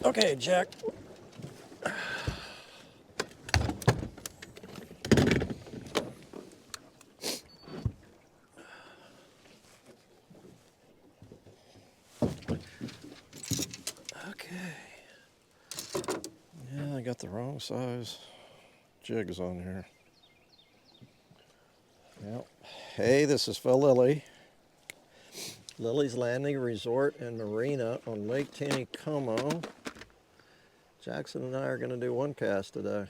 Okay, Jack. Okay. Yeah, I got the wrong size jigs on here. Yep. Hey, this is Phil Lilley. Lilley's Landing Resort and Marina on Lake Taneycomo. Jackson and I are going to do one cast today.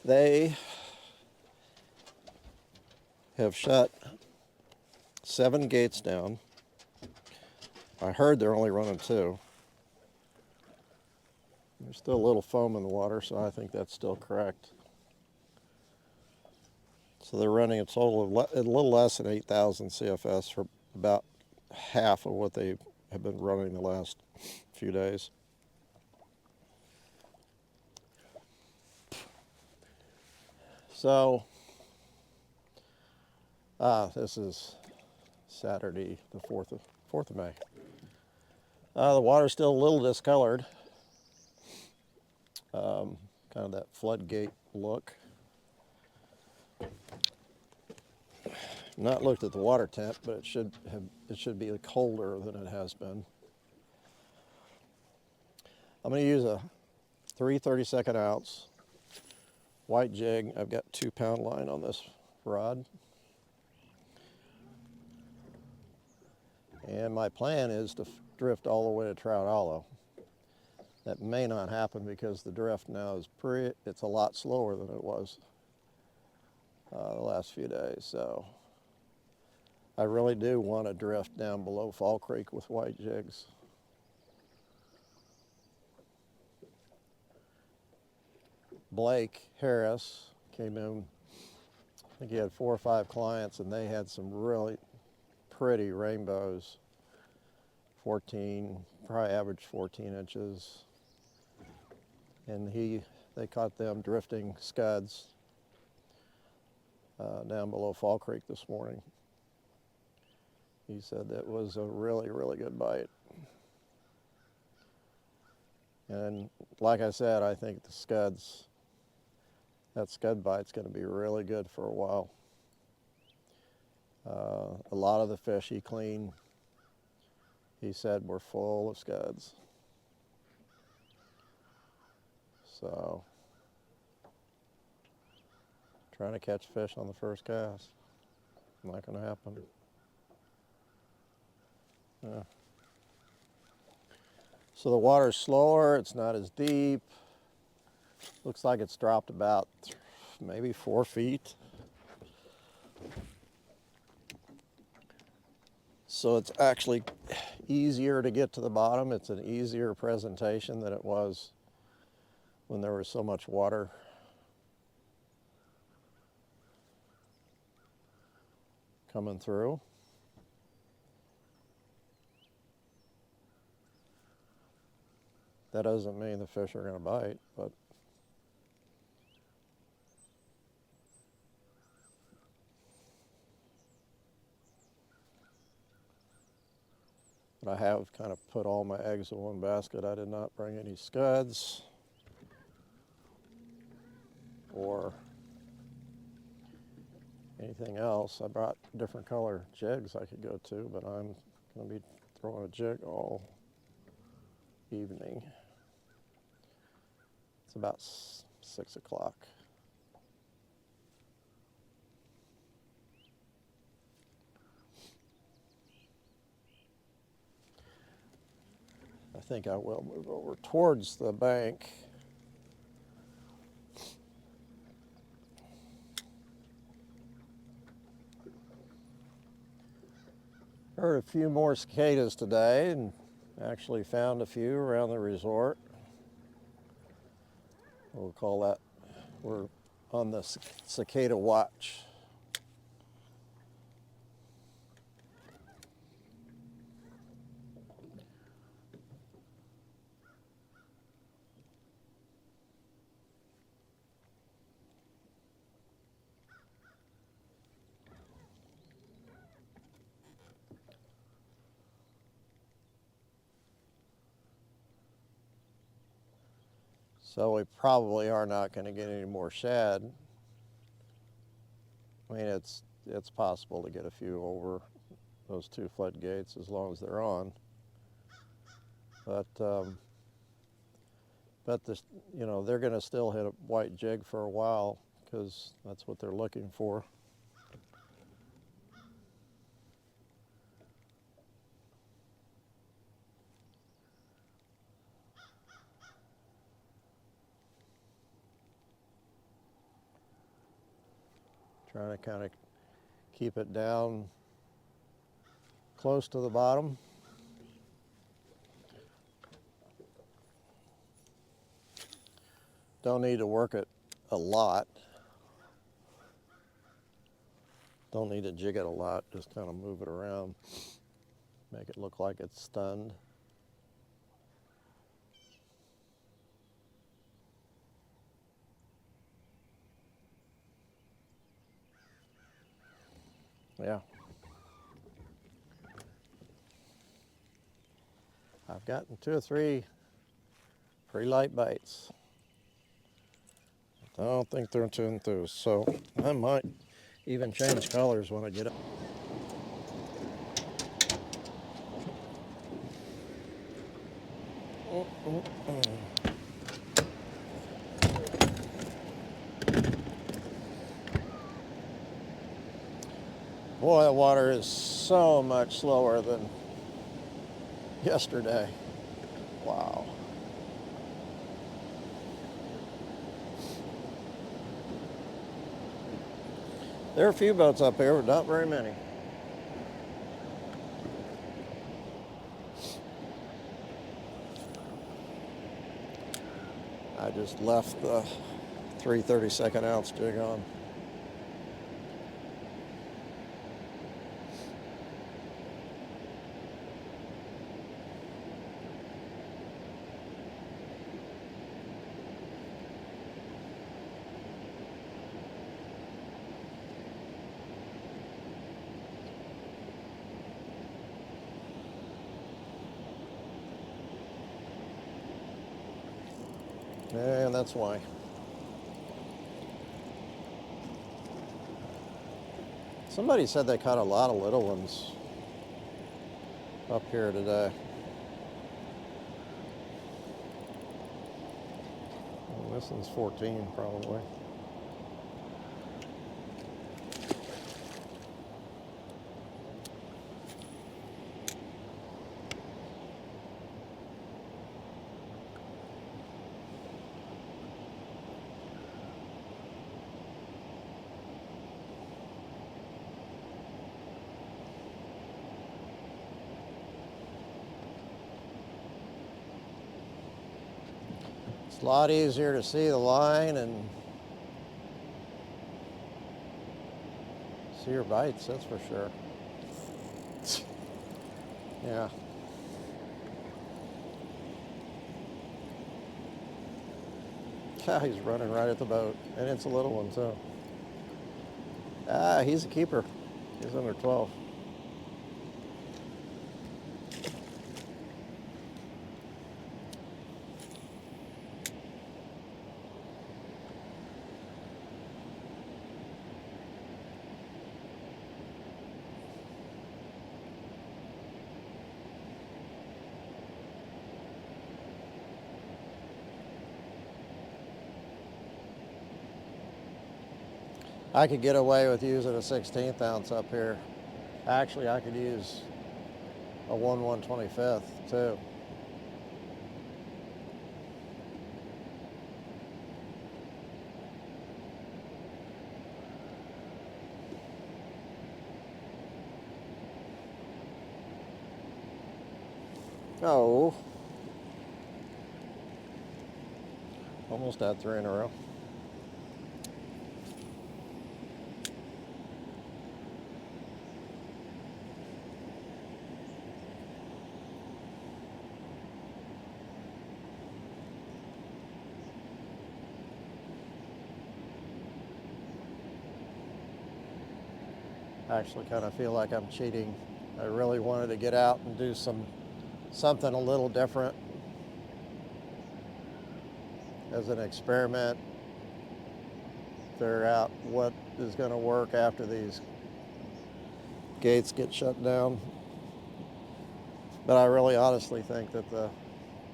They have shut 7 gates down. I heard they're only running 2. There's still a little foam in the water, so I think that's still correct. So they're running a total of a little less than 8,000 CFS for about half of what they have been running the last few days. So, this is Saturday, the 4th of May. The water's still a little discolored, kind of that floodgate look. Not looked at the water temp, but it should be colder than it has been. I'm going to use a 3 32nd ounce white jig. I've got 2-pound line on this rod. And my plan is to drift all the way to Trout Hollow. That may not happen because the drift now is it's a lot slower than it was the last few days. So I really do want to drift down below Fall Creek with white jigs. Blake Harris came in, I think he had 4 or 5 clients, and they had some really pretty rainbows. 14, probably average 14 inches. And they caught them drifting scuds down below Fall Creek this morning. He said that was a really, really good bite. And like I said, I think that scud bite's going to be really good for a while. A lot of the fish he cleaned, he said, were full of scuds. So, trying to catch fish on the first cast, not going to happen. Yeah. So the water's slower, it's not as deep. Looks like it's dropped about maybe 4 feet. So it's actually easier to get to the bottom. It's an easier presentation than it was when there was so much water. Coming through. That doesn't mean the fish are going to bite, but I have kind of put all my eggs in one basket. I did not bring any scuds or anything else. I brought different color jigs I could go to, but I'm going to be throwing a jig all evening. It's about 6 o'clock. I think I will move over towards the bank. Heard a few more cicadas today and actually found a few around the resort. We'll call that, we're on the cicada watch. So we probably are not going to get any more shad. I mean, it's possible to get a few over those 2 floodgates as long as they're on. But this, you know, they're going to still hit a white jig for a while because that's what they're looking for. Trying to kind of keep it down close to the bottom. Don't need to work it a lot. Don't need to jig it a lot, just kind of move it around. Make it look like it's stunned. Yeah. I've gotten 2 or 3 pretty light bites. I don't think they're too enthused, so I might even change colors when I get it. Boy, the water is so much slower than yesterday. Wow. There are a few boats up here, but not very many. I just left the 3 32nd ounce jig on. And that's why. Somebody said they caught a lot of little ones up here today. Well, this one's 14 probably. It's a lot easier to see the line and see your bites, that's for sure. Yeah. He's running right at the boat, and it's a little one too. Ah, he's a keeper. He's under 12. I could get away with using a 16th ounce up here. Actually, I could use a 1/125th too. Oh, almost had 3 in a row. I actually kind of feel like I'm cheating. I really wanted to get out and do something a little different. as an experiment, figure out what is going to work after these gates get shut down. But I really honestly think that the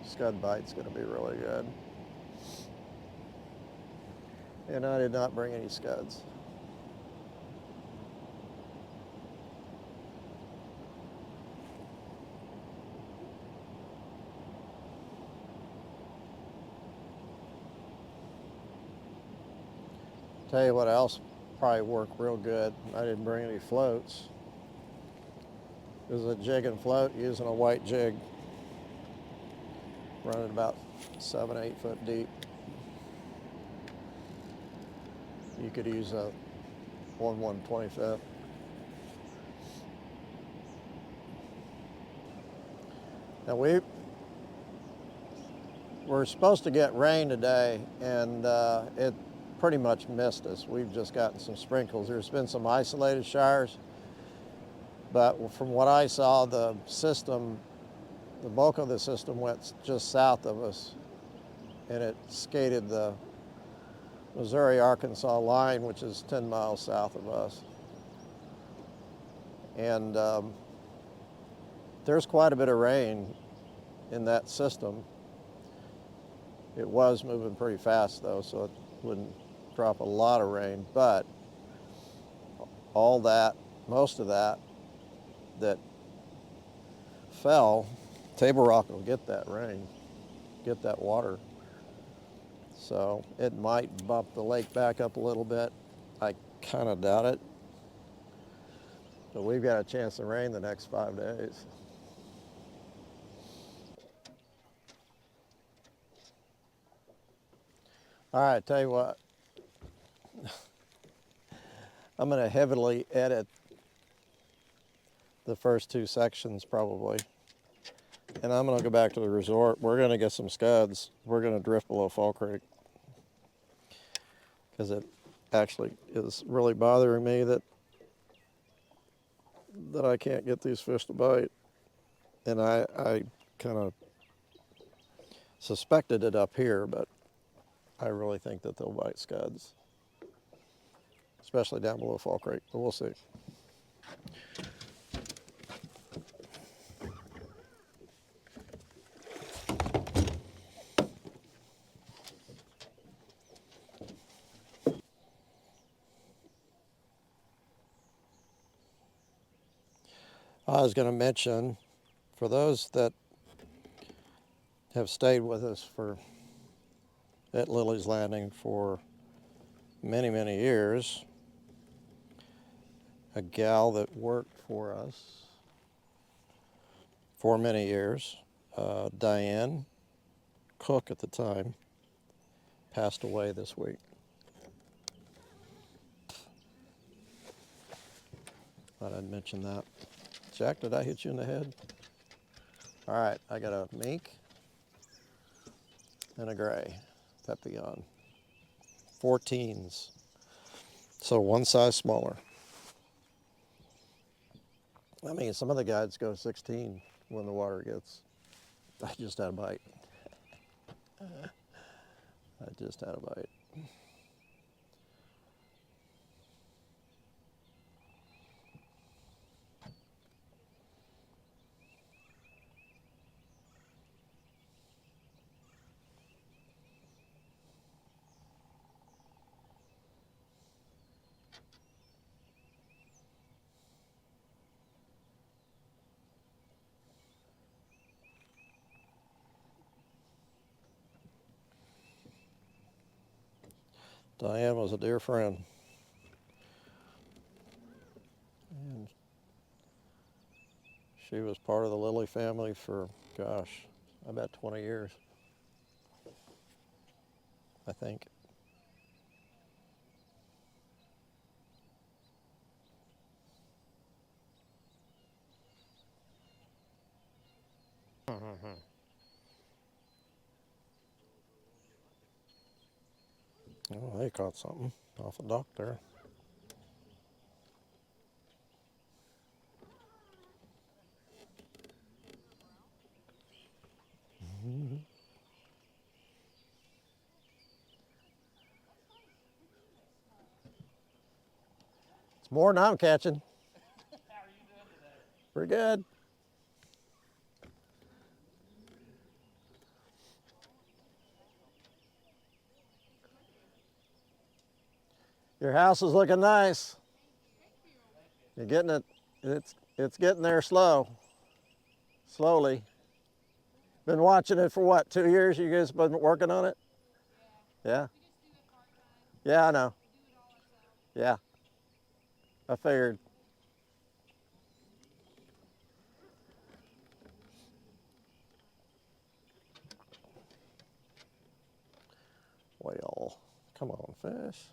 scud bite's going to be really good. And I did not bring any scuds. Tell you what else probably worked real good. I didn't bring any floats. It was a jig and float using a white jig, running about 7, 8 foot deep. You could use a 1/125th. Now we're supposed to get rain today, and it pretty much missed us. We've just gotten some sprinkles. There's been some isolated showers, but from what I saw, the bulk of the system went just south of us, and it skated the Missouri-Arkansas line, which is 10 miles south of us. And there's quite a bit of rain in that system. It was moving pretty fast though, so it wouldn't drop a lot of rain, but all that, most of that fell, Table Rock will get that rain, get that water. So it might bump the lake back up a little bit. I kind of doubt it. But we've got a chance of rain the next 5 days. All right, tell you what. I'm going to heavily edit the first 2 sections probably. And I'm going to go back to the resort. We're going to get some scuds. We're going to drift below Fall Creek, because it actually is really bothering me that I can't get these fish to bite. And I kind of suspected it up here, but I really think that they'll bite scuds, especially down below Fall Creek, but we'll see. I was going to mention, for those that have stayed with us at Lilley's Landing for many, many years, a gal that worked for us for many years, Diane Cook at the time, passed away this week. Thought I'd mention that. Jack, did I hit you in the head? All right, I got a mink and a gray Papillon. 14s, so one size smaller. I mean, some of the guides go 16 when the water gets. I just had a bite. I just had a bite. Diane was a dear friend. And she was part of the Lilley family for, gosh, about 20 years, I think. Oh, they caught something off the dock there. It's more than I'm catching. How are you doing today? Pretty good. Your house is looking nice. You're getting it. It's getting there slowly. Been watching it for what, 2 years? You guys been working on it? Yeah. Yeah, I know. Yeah. I figured. Well, come on, fish.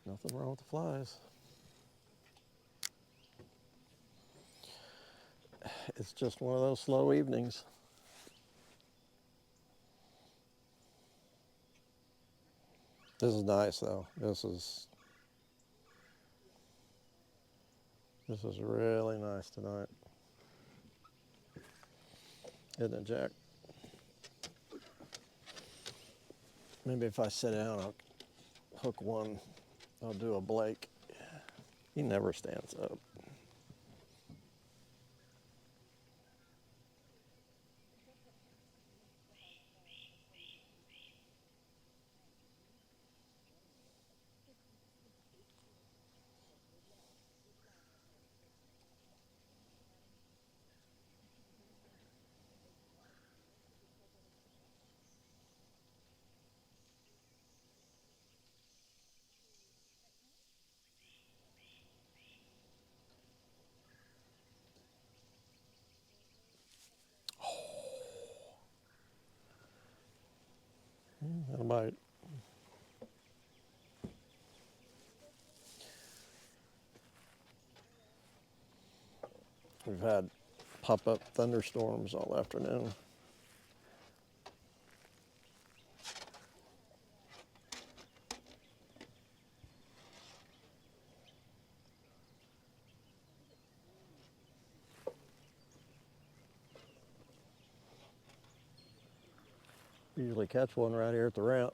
Nothing wrong with the flies. It's just one of those slow evenings. This is nice though. This is really nice tonight. Isn't it, Jack? Maybe if I sit down, I'll hook one. I'll do a Blake. He never stands up. That'll bite. We've had pop-up thunderstorms all afternoon. Usually catch one right here at the ramp.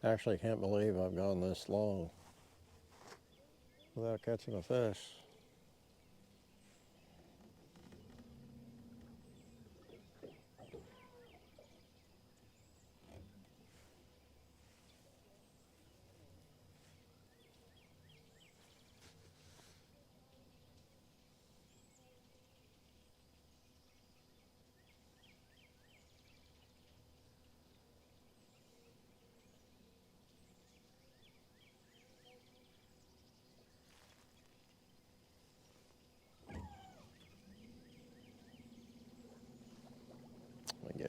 Actually, I can't believe I've gone this long without catching a fish.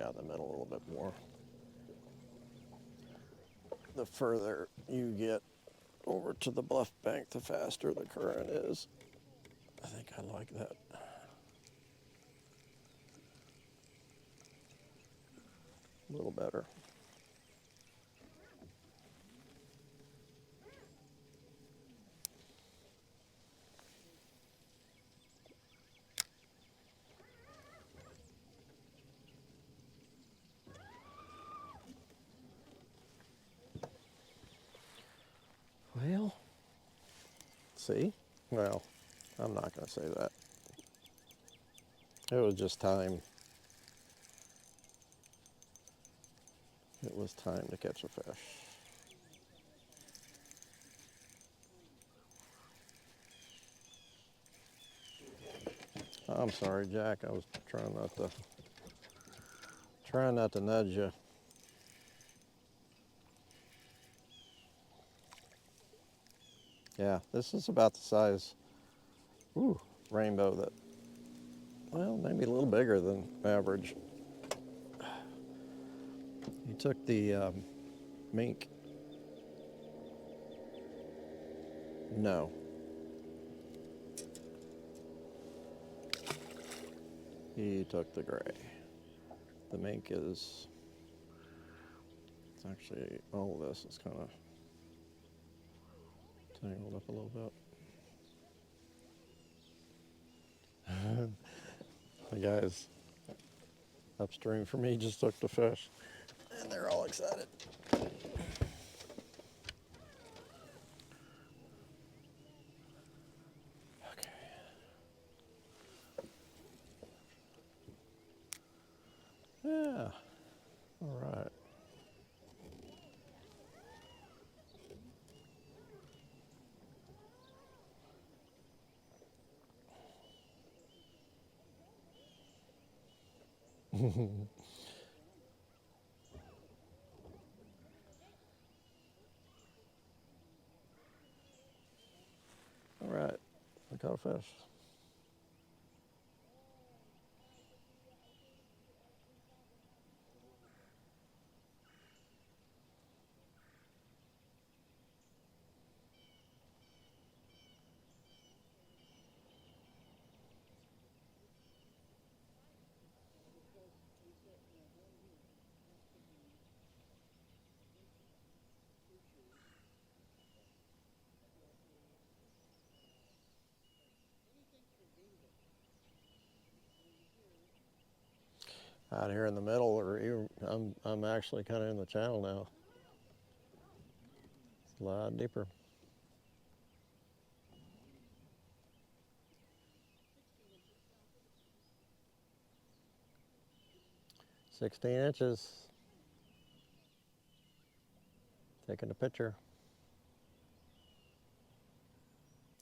out in the middle a little bit more. The further you get over to the bluff bank, the faster the current is. I think I like that. A little better. Well, see? Well, I'm not going to say that. It was just time. It was time to catch a fish. I'm sorry, Jack. I was trying not to nudge you. Yeah, this is about the size, rainbow that, well, maybe a little bigger than average. He took the mink. No. He took the gray. The mink is, it's actually, all of this is kind of tangled up a little bit. The guys upstream from me just took the fish, and they're all excited. Okay. Yeah. All right. All right. I caught a fish. Out here in the middle, or even, I'm actually kind of in the channel now. It's a lot deeper. 16 inches. Taking a picture.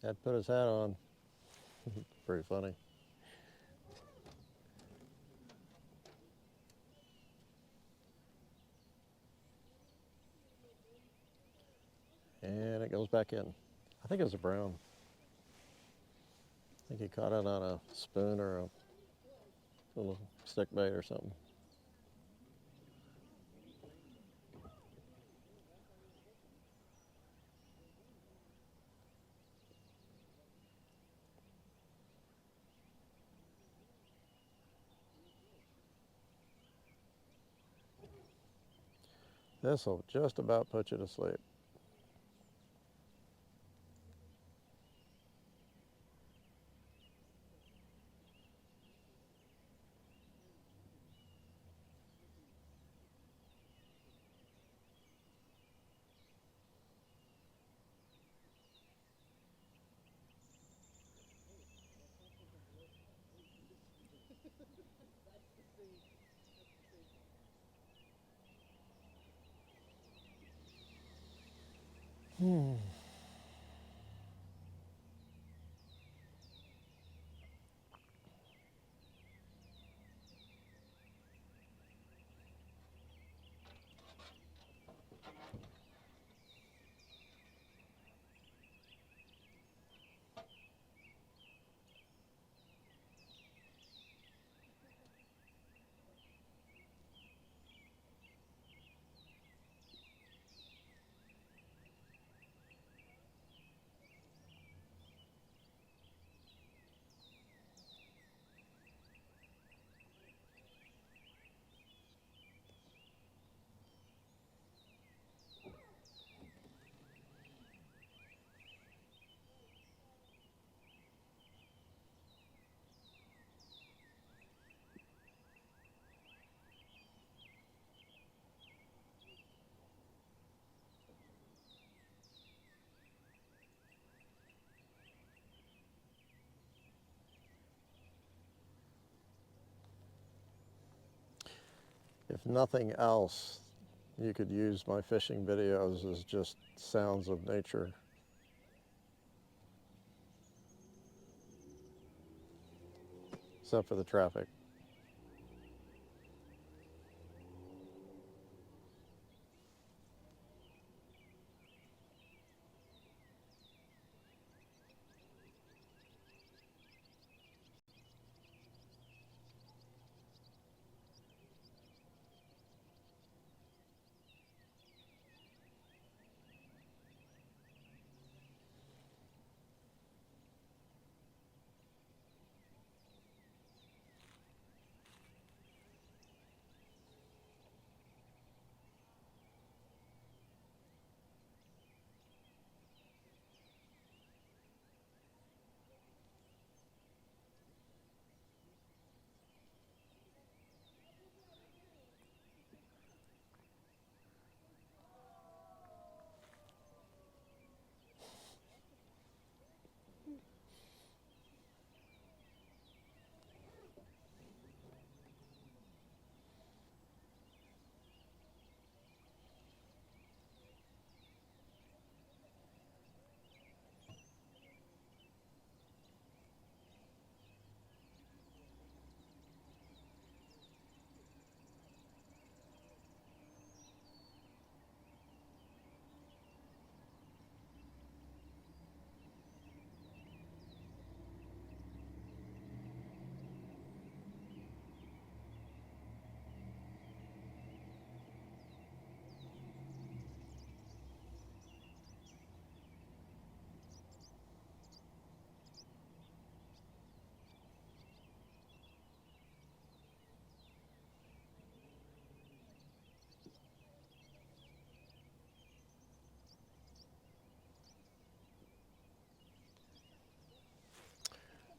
Had put his hat on. Pretty funny. And it goes back in. I think it was a brown. I think he caught it on a spoon or a little stick bait or something. This will just about put you to sleep. if nothing else, you could use my fishing videos as just sounds of nature. Except for the traffic.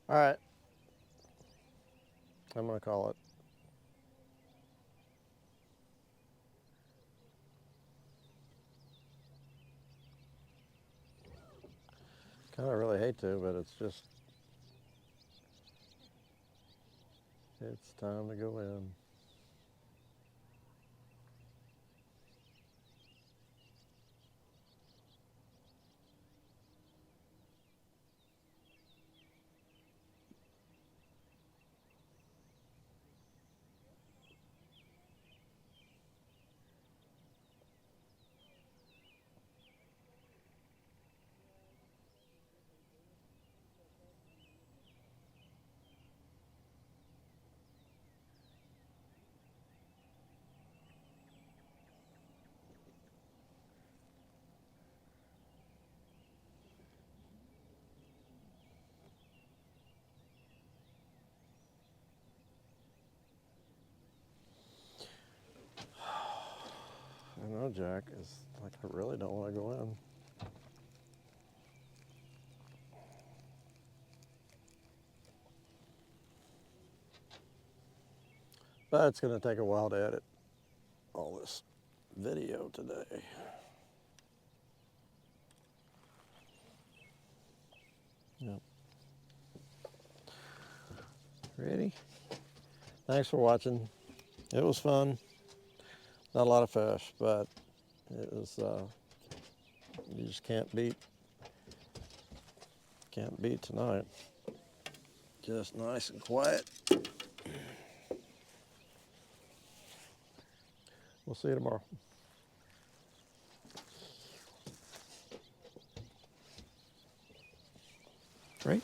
All right, I'm gonna call it. Kind of really hate to, but it's time to go in. I know, Jack. It's like I really don't want to go in. But it's going to take a while to edit all this video today. Yep. Ready? Thanks for watching. It was fun. Not a lot of fish, but it was, you just can't beat tonight. Just nice and quiet. We'll see you tomorrow. Right?